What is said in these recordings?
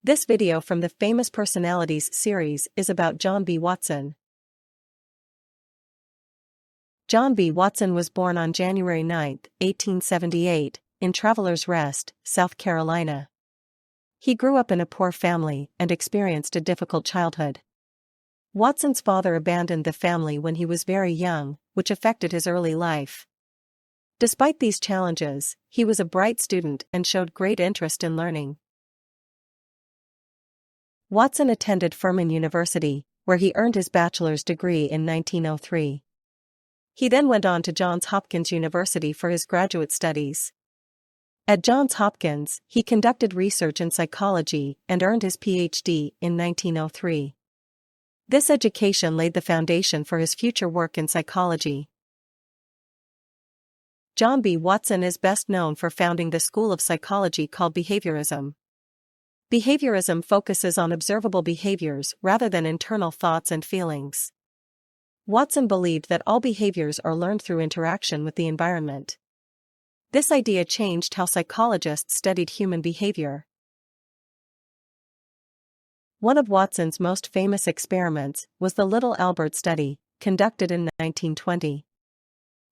This video from the Famous Personalities series is about John B. Watson. John B. Watson was born on January 9, 1878, in Travelers Rest, South Carolina. He grew up in a poor family and experienced a difficult childhood. Watson's father abandoned the family when he was very young, which affected his early life. Despite these challenges, he was a bright student and showed great interest in learning. Watson attended Furman University, where he earned his bachelor's degree in 1903. He then went on to Johns Hopkins University for his graduate studies. At Johns Hopkins, he conducted research in psychology and earned his Ph.D. in 1903. This education laid the foundation for his future work in psychology. John B. Watson is best known for founding the school of psychology called behaviorism. Behaviorism focuses on observable behaviors rather than internal thoughts and feelings. Watson believed that all behaviors are learned through interaction with the environment. This idea changed how psychologists studied human behavior. One of Watson's most famous experiments was the Little Albert study, conducted in 1920.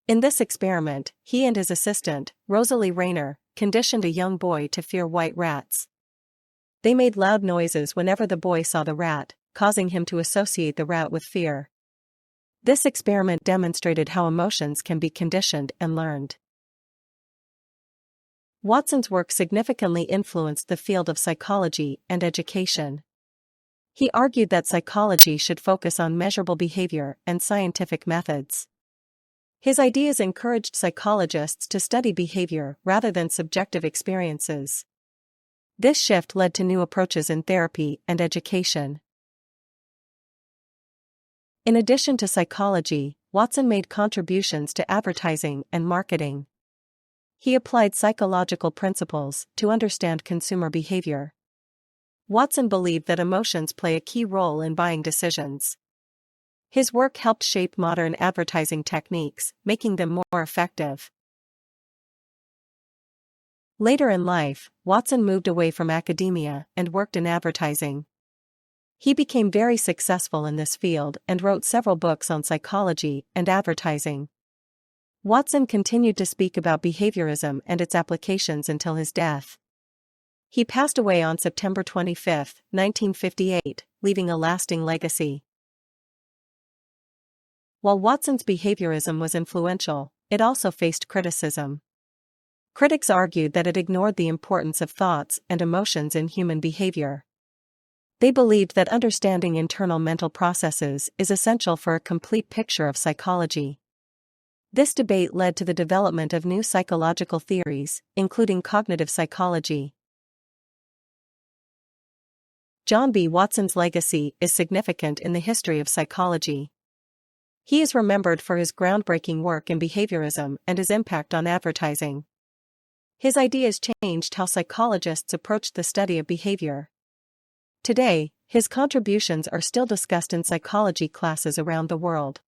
In this experiment, he and his assistant, Rosalie Rayner, conditioned a young boy to fear white rats. They made loud noises whenever the boy saw the rat, causing him to associate the rat with fear. This experiment demonstrated how emotions can be conditioned and learned. Watson's work significantly influenced the field of psychology and education. He argued that psychology should focus on measurable behavior and scientific methods. His ideas encouraged psychologists to study behavior rather than subjective experiences. This shift led to new approaches in therapy and education. In addition to psychology, Watson made contributions to advertising and marketing. He applied psychological principles to understand consumer behavior. Watson believed that emotions play a key role in buying decisions. His work helped shape modern advertising techniques, making them more effective. Later in life, Watson moved away from academia and worked in advertising. He became very successful in this field and wrote several books on psychology and advertising. Watson continued to speak about behaviorism and its applications until his death. He passed away on September 25, 1958, leaving a lasting legacy. While Watson's behaviorism was influential, it also faced criticism. Critics argued that it ignored the importance of thoughts and emotions in human behavior. They believed that understanding internal mental processes is essential for a complete picture of psychology. This debate led to the development of new psychological theories, including cognitive psychology. John B. Watson's legacy is significant in the history of psychology. He is remembered for his groundbreaking work in behaviorism and his impact on advertising. His ideas changed how psychologists approached the study of behavior. Today, his contributions are still discussed in psychology classes around the world.